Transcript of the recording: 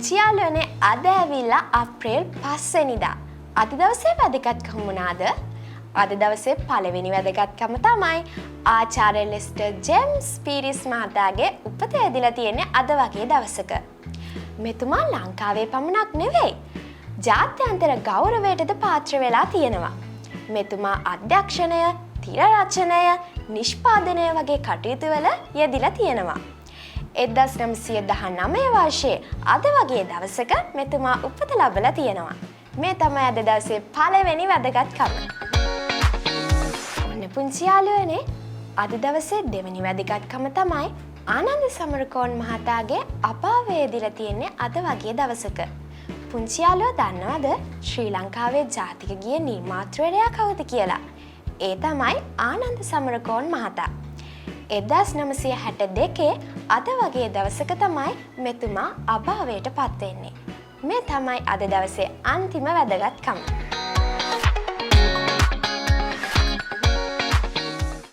පුංචි යාළුවනේ අද ඇවිල්ලා අප්‍රේල් 5 වෙනිදා. අද දවසේ වැදගත්කම මොනවාද? අද දවසේ පළවෙනි වැදගත්කම තමයි ආචාර්ය ලෙස්ටර් ජේම්ස් පීරිස් මහතාගේ උපත ඇදිලා තියෙන්නේ අද වගේ දවසක. මෙතුමා ලංකාවේ පමණක් නෙවෙයි ජාත්‍යන්තර ගෞරවයටද පාත්‍ර වෙලා තියෙනවා. මෙතුමා අධ්‍යක්ෂණය, තිර රචනය, නිෂ්පාදනය වගේ කටයුතු වල යෙදිලා තියෙනවා. 1919 වර්ෂයේ අද වගේ දවසක මෙතුමා උපත ලැබලා තියෙනවා. මේ තමයි අද දවසේ පළවෙනි වැදගත්කම. ඔන්න පුංචි යාළුවනේ අද දවසේ දෙවෙනි වැදගත්කම තමයි ආනන්ද සමරකෝන් මහතාගේ අභාවය දීලා තියෙන්නේ අද වගේ දවසක. පුංචි යාළුවෝ දන්නවද ශ්‍රී ලංකාවේ ජාතික ගීය නිර්මාතෘවරයා කවුද කියලා? ඒ තමයි ආනන්ද සමරකෝන් මහතා. 1962 අද වගේ දවසක තමයි මෙතුමා අභාවයට පත් වෙන්නේ. මේ තමයි අද දවසේ අන්තිම වැදගත්කම.